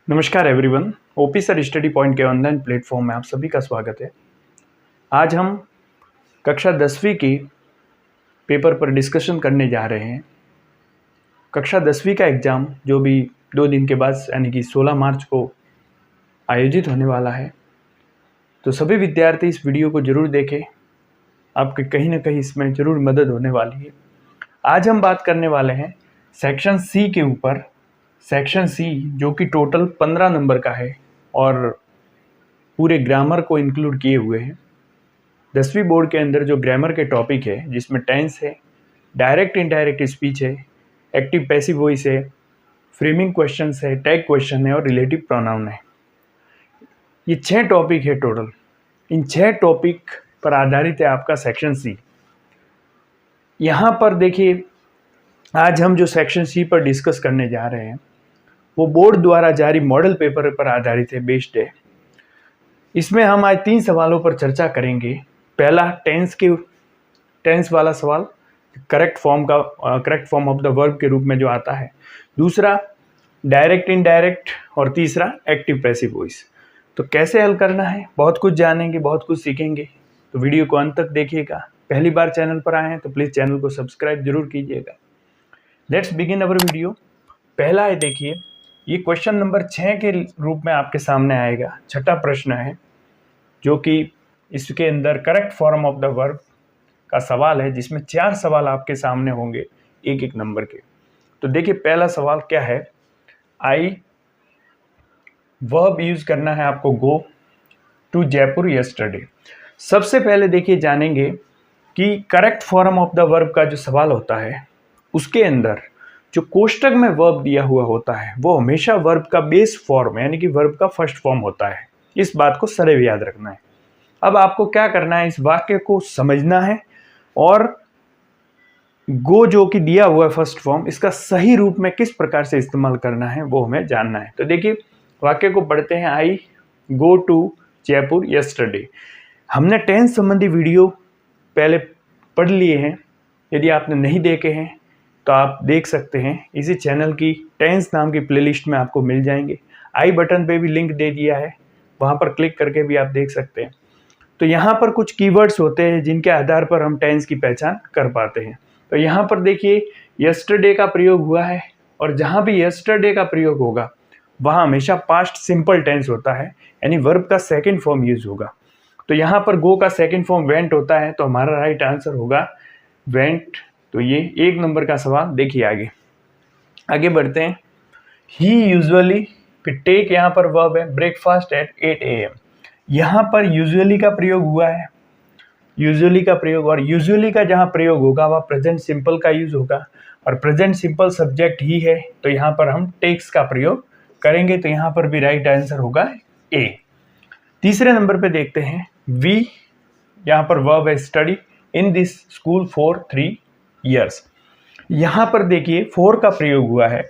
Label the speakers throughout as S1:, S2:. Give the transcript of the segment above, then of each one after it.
S1: नमस्कार everyone, OP sir study point के online platform में आप सभी का स्वागत है। आज हम कक्षा 10वीं की पेपर पर डिस्कशन करने जा रहे हैं। कक्षा 10वीं का एग्ज़ाम जो भी 2 दिन के बाद यानी कि 16 मार्च को आयोजित होने वाला है, तो सभी विद्यार्थी इस वीडियो को ज़रूर देखें। आपके कहीं ना कहीं इसमें ज़रूर मदद होने वाली है। आज हम बात करने वाले हैं सेक्शन सी के ऊपर। सेक्शन सी जो कि टोटल 15 नंबर का है और पूरे ग्रामर को इंक्लूड किए हुए हैं। 10वीं बोर्ड के अंदर जो ग्रामर के टॉपिक है, जिसमें टेंस है, डायरेक्ट इनडायरेक्ट स्पीच है, एक्टिव पैसिव वॉइस है, फ्रेमिंग क्वेश्चंस है, टैग क्वेश्चन है और रिलेटिव प्रोनाउन है। ये 6 टॉपिक है टोटल। इन 6 टॉपिक पर आधारित है आपका सेक्शन सी। यहाँ पर देखिए, आज हम जो सेक्शन सी पर डिस्कस करने जा रहे हैं वो बोर्ड द्वारा जारी मॉडल पेपर पर आधारित है, बेस्ड है। इसमें हम आज 3 सवालों पर चर्चा करेंगे। पहला टेंस वाला सवाल, correct form of the verb के रूप में जो आता है। दूसरा डायरेक्ट इनडायरेक्ट और तीसरा एक्टिव पैसिव वॉइस। तो कैसे हल करना है, बहुत कुछ जानेंगे, बहुत कुछ सीखेंगे। तो वीडियो को अंत तक देखिएगा। पहली बार चैनल पर आए हैं तो प्लीज़ चैनल को सब्सक्राइब जरूर कीजिएगा। Let's begin our video. पहला है, देखिए, ये क्वेश्चन नंबर 6 के रूप में आपके सामने आएगा। छठा प्रश्न है जो कि इसके अंदर correct form of the verb का सवाल है, जिसमें 4 सवाल आपके सामने होंगे एक एक नंबर के। तो देखिए, पहला सवाल क्या है। आई वर्ब यूज करना है आपको, गो टू जयपुर यस्टरडे। सबसे पहले देखिए जानेंगे कि correct form of the verb का जो सवाल होता है उसके अंदर जो कोष्टक में वर्ब दिया हुआ होता है वो हमेशा वर्ब का बेस फॉर्म यानी कि वर्ब का फर्स्ट फॉर्म होता है। इस बात को सदैव याद रखना है। अब आपको क्या करना है, इस वाक्य को समझना है और गो जो कि दिया हुआ है फर्स्ट फॉर्म, इसका सही रूप में किस प्रकार से इस्तेमाल करना है वो हमें जानना है। तो देखिए, वाक्य को पढ़ते हैं। आई गो टू जयपुर यस्टरडे। हमने टेंस संबंधी वीडियो पहले पढ़ लिए हैं। यदि आपने नहीं देखे हैं तो आप देख सकते हैं, इसी चैनल की टेंस नाम की प्लेलिस्ट में आपको मिल जाएंगे। आई बटन पे भी लिंक दे दिया है, वहाँ पर क्लिक करके भी आप देख सकते हैं। तो यहाँ पर कुछ कीवर्ड्स होते हैं जिनके आधार पर हम टेंस की पहचान कर पाते हैं। तो यहाँ पर देखिए, यस्टरडे का प्रयोग हुआ है और जहाँ भी यस्टरडे का प्रयोग होगा वहाँ हमेशा पास्ट सिंपल टेंस होता है, यानी वर्ब का सेकेंड फॉर्म यूज होगा। तो यहाँ पर गो का सेकेंड फॉर्म वेंट होता है, तो हमारा राइट आंसर होगा वेंट। तो ये 1 नंबर का सवाल। देखिए आगे बढ़ते हैं। ही यूजुअली, फिर टेक यहाँ पर वर्ब है, ब्रेकफास्ट एट 8 AM। यहाँ पर यूजुअली का प्रयोग हुआ है, यूजुअली का प्रयोग, और यूजुअली का जहाँ प्रयोग होगा वह प्रेजेंट सिंपल का यूज होगा और प्रेजेंट सिंपल सब्जेक्ट ही है, तो यहाँ पर हम टेक्स का प्रयोग करेंगे। तो यहाँ पर भी राइट आंसर होगा ए। तीसरे नंबर पे देखते हैं। वी यहाँ पर वर्ब है, study in this school for 3 years। यहाँ पर देखिए 4 का प्रयोग हुआ है,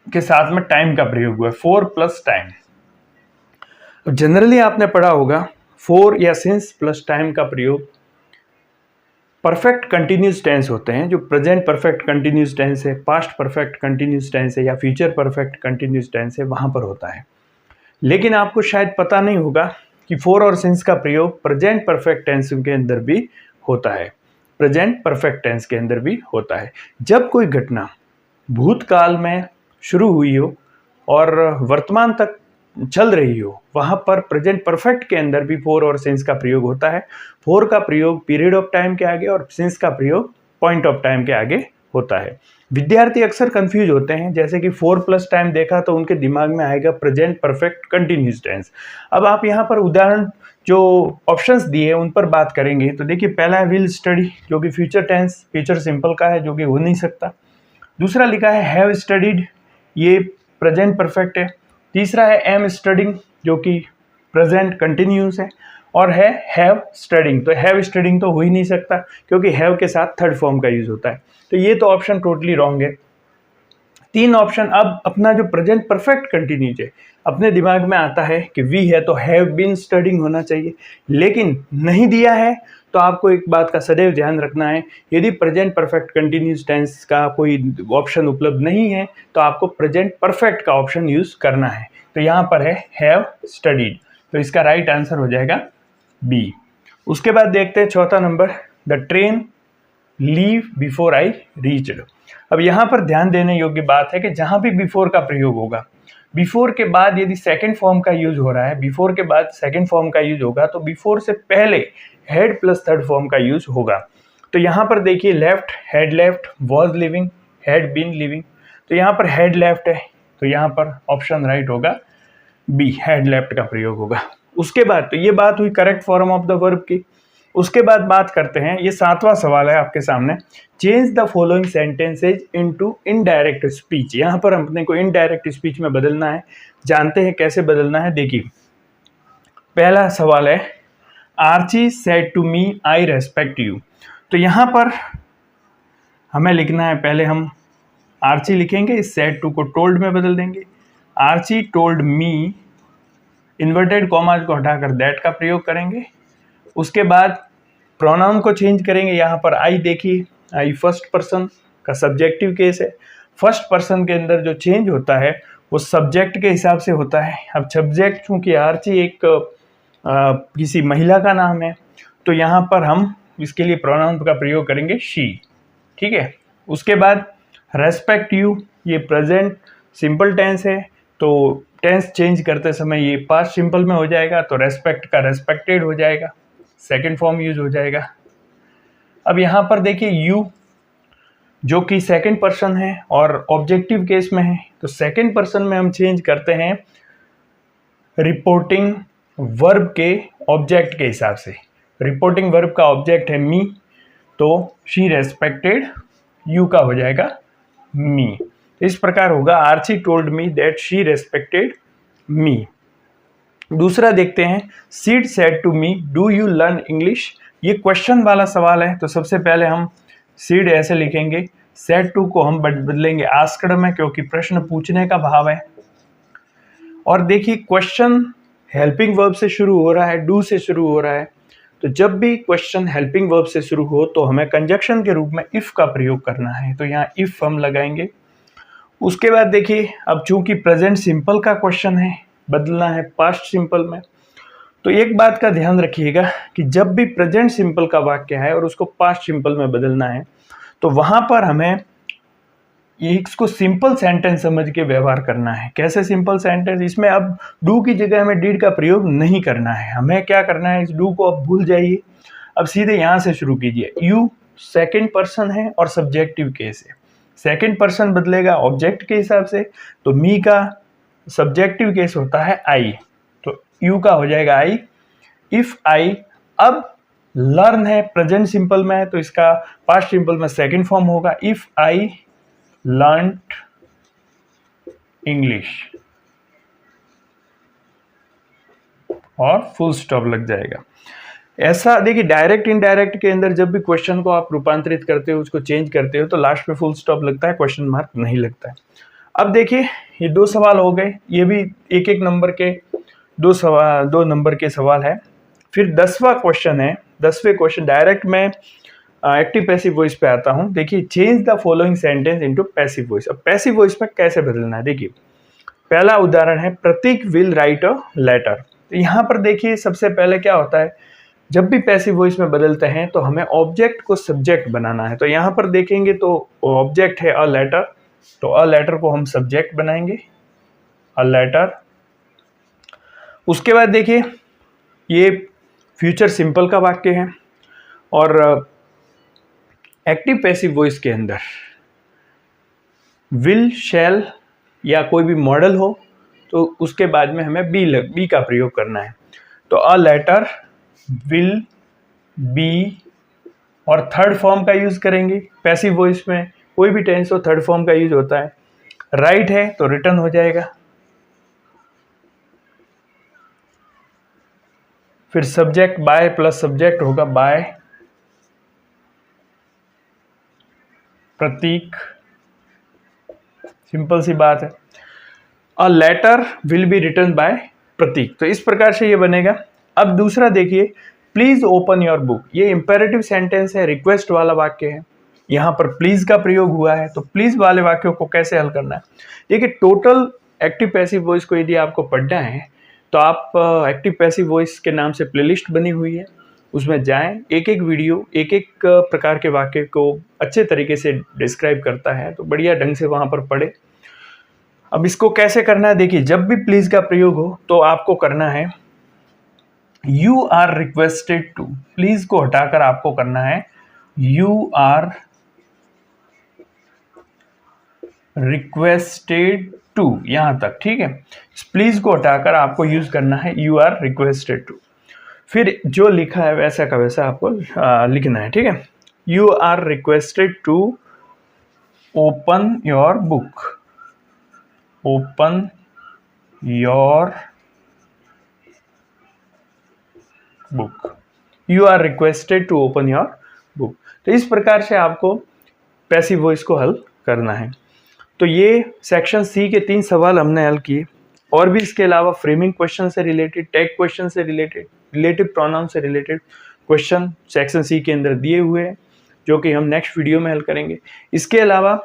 S1: के साथ में टाइम का प्रयोग हुआ है, 4 प्लस टाइम। जनरली आपने पढ़ा होगा 4 या सिंस प्लस टाइम का प्रयोग परफेक्ट कंटिन्यूस टेंस होते हैं, जो प्रेजेंट परफेक्ट कंटिन्यूस टेंस है, पास्ट परफेक्ट कंटिन्यूस टेंस है या फ्यूचर परफेक्ट कंटिन्यूस टेंस है, वहाँ पर होता है। लेकिन आपको शायद पता नहीं होगा कि 4 और सिंस का प्रयोग प्रेजेंट परफेक्ट टेंस के अंदर भी होता है, प्रेजेंट परफेक्ट टेंस के अंदर भी होता है। जब कोई घटना भूतकाल में शुरू हुई हो और वर्तमान तक चल रही हो, वहाँ पर प्रेजेंट परफेक्ट के अंदर भी 4 और सिंस का प्रयोग होता है। 4 का प्रयोग पीरियड ऑफ टाइम के आगे और सिंस का प्रयोग पॉइंट ऑफ टाइम के आगे होता है। विद्यार्थी अक्सर कंफ्यूज होते हैं, जैसे कि 4 प्लस टाइम देखा तो उनके दिमाग में आएगा प्रेजेंट परफेक्ट कंटिन्यूस टेंस। अब आप यहाँ पर उदाहरण जो ऑप्शंस दिए उन पर बात करेंगे। तो देखिए, पहला है विल स्टडी, जो कि फ्यूचर टेंस, फ्यूचर सिंपल का है, जो कि हो नहीं सकता। दूसरा लिखा है हैव स्टडीड, ये प्रेजेंट परफेक्ट है। तीसरा है एम स्टडिंग, जो कि प्रेजेंट कंटिन्यूस है। और है हैव स्टडिंग, तो हैव स्टडिंग तो हो ही नहीं सकता क्योंकि हैव के साथ थर्ड फॉर्म का यूज होता है। तो ये तो ऑप्शन टोटली रॉन्ग है। 3 ऑप्शन। अब अपना जो प्रेजेंट परफेक्ट कंटिन्यूज है, अपने दिमाग में आता है कि वी है तो हैव बीन स्टडिंग होना चाहिए, लेकिन नहीं दिया है तो आपको एक बात का सदैव ध्यान रखना है, यदि प्रेजेंट परफेक्ट कंटिन्यूस टेंस का कोई ऑप्शन उपलब्ध नहीं है तो आपको प्रेजेंट परफेक्ट का ऑप्शन यूज करना है। तो यहाँ पर है हैव स्टडीड, तो इसका राइट आंसर हो जाएगा बी। उसके बाद देखते हैं चौथा number, the train leave before I reached. अब यहाँ पर ध्यान देने योग्य बात है कि जहाँ भी बिफोर का प्रयोग होगा, बिफोर के बाद यदि सेकंड फॉर्म का यूज हो रहा है, बिफोर के बाद सेकंड फॉर्म का यूज होगा, तो बिफोर से पहले हेड प्लस थर्ड फॉर्म का यूज होगा। तो यहाँ पर देखिए left, had left, was living, had been living, तो यहाँ पर हैड लेफ्ट है, तो यहाँ पर ऑप्शन राइट होगा बी, हैड लेफ्ट का प्रयोग होगा। उसके बाद तो ये बात हुई correct form of the verb की। उसके बाद बात करते हैं, ये 7वां सवाल है आपके सामने, change the following sentences into indirect speech. यहाँ पर अपने को इनडायरेक्ट स्पीच में बदलना है, जानते हैं कैसे बदलना है। देखिए पहला सवाल है, Archie said to me I respect you. तो यहाँ पर हमें लिखना है, पहले हम आर्ची लिखेंगे, इस सेड टू को टोल्ड में बदल देंगे। Archie told me, inverted commas को हटाकर दैट का प्रयोग करेंगे। उसके बाद प्रोनाउन को चेंज करेंगे, यहाँ पर आई देखिए, आई फर्स्ट पर्सन का सब्जेक्टिव केस है। फर्स्ट पर्सन के अंदर जो चेंज होता है वो सब्जेक्ट के हिसाब से होता है। अब सब्जेक्ट चूँकि आर्ची एक किसी महिला का नाम है, तो यहाँ पर हम इसके लिए प्रोनाउन का प्रयोग करेंगे शी, ठीक है। उसके बाद रेस्पेक्ट यू, ये प्रेजेंट सिंपल टेंस है, तो टेंस चेंज करते समय ये पास्ट सिंपल में हो जाएगा, तो रेस्पेक्ट का रेस्पेक्टेड हो जाएगा, सेकंड फॉर्म यूज हो जाएगा। अब यहाँ पर देखिए यू जो कि सेकंड पर्सन है और ऑब्जेक्टिव केस में है, तो सेकंड पर्सन में हम चेंज करते हैं रिपोर्टिंग वर्ब के ऑब्जेक्ट के हिसाब से। रिपोर्टिंग वर्ब का ऑब्जेक्ट है मी, तो शी रेस्पेक्टेड यू का हो जाएगा मी। इस प्रकार होगा, Archie told me that she respected me. दूसरा देखते हैं, Sid said to me do you learn English. ये क्वेश्चन वाला सवाल है, तो सबसे पहले हम सीड ऐसे लिखेंगे, सेड टू को हम बदलेंगे आस्क्ड में, क्योंकि प्रश्न पूछने का भाव है। और देखिए क्वेश्चन हेल्पिंग वर्ब से शुरू हो रहा है, डू से शुरू हो रहा है, तो जब भी क्वेश्चन हेल्पिंग वर्ब से शुरू हो तो हमें कंजक्शन के रूप में इफ का प्रयोग करना है, तो यहाँ इफ हम लगाएंगे। उसके बाद देखिए, अब चूंकि प्रेजेंट सिंपल का क्वेश्चन है, बदलना है पास्ट सिंपल में, तो एक बात का ध्यान रखिएगा कि जब भी प्रेजेंट सिंपल का वाक्य है और उसको पास्ट सिंपल में बदलना है, तो वहां पर हमें इसको सिंपल सेंटेंस समझ के व्यवहार करना है। कैसे सिंपल सेंटेंस, इसमें अब डू की जगह हमें डिड का प्रयोग नहीं करना है। हमें क्या करना है, इस डू को अब भूल जाइए, अब सीधे यहाँ से शुरू कीजिए। यू सेकेंड पर्सन है और सब्जेक्टिव केस है, सेकेंड पर्सन बदलेगा ऑब्जेक्ट के हिसाब से, तो मी का सब्जेक्टिव केस होता है आई, तो यू का हो जाएगा आई। इफ आई, अब लर्न है प्रेजेंट सिंपल में है, तो इसका पास्ट सिंपल में सेकंड फॉर्म होगा, इफ आई लर्नड इंग्लिश, और फुल स्टॉप लग जाएगा। ऐसा देखिए, डायरेक्ट इनडायरेक्ट के अंदर जब भी क्वेश्चन को आप रूपांतरित करते हो, उसको चेंज करते हो, तो लास्ट में फुल स्टॉप लगता है, क्वेश्चन मार्क नहीं लगता है। अब देखिए ये 2 सवाल हो गए, ये भी एक एक नंबर के 2 नंबर के सवाल है। फिर 10वां क्वेश्चन है, 10वें क्वेश्चन डायरेक्ट में एक्टिव पैसिव वॉइस पे आता हूँ। देखिए, change the following sentence into passive voice. अब पैसिव वॉइस में कैसे बदलना है, देखिए पहला उदाहरण है, प्रतीक विल राइट अ लेटर। तो यहाँ पर देखिए सबसे पहले क्या होता है, जब भी पैसिव वॉइस में बदलते हैं तो हमें ऑब्जेक्ट को सब्जेक्ट बनाना है। तो यहाँ पर देखेंगे तो ऑब्जेक्ट है अ लेटर, तो अ लेटर को हम सब्जेक्ट बनाएंगे, अ लेटर। उसके बाद देखिए ये फ्यूचर सिंपल का वाक्य है, और एक्टिव पैसिव वॉइस के अंदर विल, शैल या कोई भी मॉडल हो तो उसके बाद में हमें बी का प्रयोग करना है। तो अ लेटर विल बी, और थर्ड फॉर्म का यूज करेंगे। पैसिव वॉइस में कोई भी टेंस हो थर्ड फॉर्म का यूज होता है। राइट है तो रिटर्न हो जाएगा। फिर सब्जेक्ट बाय प्लस सब्जेक्ट होगा बाय प्रतीक, सिंपल सी बात है। A letter will be written by Prateek, तो इस प्रकार से ये बनेगा। अब दूसरा देखिए, प्लीज ओपन योर बुक, ये इंपेरेटिव सेंटेंस है, रिक्वेस्ट वाला वाक्य है, यहाँ पर प्लीज का प्रयोग हुआ है। तो प्लीज वाले वाक्यों को कैसे हल करना है, देखिए टोटल एक्टिव पैसिव वॉइस को यदि आपको पढ़ना है तो आप एक्टिव पैसिव वॉइस के नाम से प्लेलिस्ट बनी हुई है, उसमें जाएं, एक एक वीडियो एक एक प्रकार के वाक्य को अच्छे तरीके से डिस्क्राइब करता है, तो बढ़िया ढंग से वहाँ पर पढ़े। अब इसको कैसे करना है, देखिए जब भी प्लीज का प्रयोग हो तो आपको करना है you are requested to, please को हटाकर आपको करना है यू आर रिक्वेस्टेड टू, यहां तक, ठीक है। प्लीज को हटाकर आपको यूज करना है यू आर रिक्वेस्टेड टू, फिर जो लिखा है वैसा का वैसा आपको लिखना है, ठीक है। You are requested to open your book, open your book, you are requested to open your book. तो इस प्रकार से आपको पैसिव वॉइस को हल करना है। तो ये सेक्शन सी के 3 सवाल हमने हल किए, और भी इसके अलावा फ्रेमिंग क्वेश्चन से रिलेटेड, टैग क्वेश्चन से रिलेटेड, रिलेटिव प्रोनाउन से रिलेटेड क्वेश्चन सेक्शन सी के अंदर दिए हुए हैं, जो कि हम नेक्स्ट वीडियो में हल करेंगे। इसके अलावा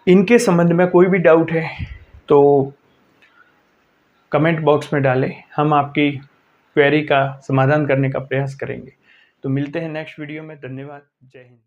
S1: इनके संबंध में कोई भी डाउट है तो कमेंट बॉक्स में डालें, हम आपकी क्वेरी का समाधान करने का प्रयास करेंगे। तो मिलते हैं नेक्स्ट वीडियो में, धन्यवाद, जय हिंद।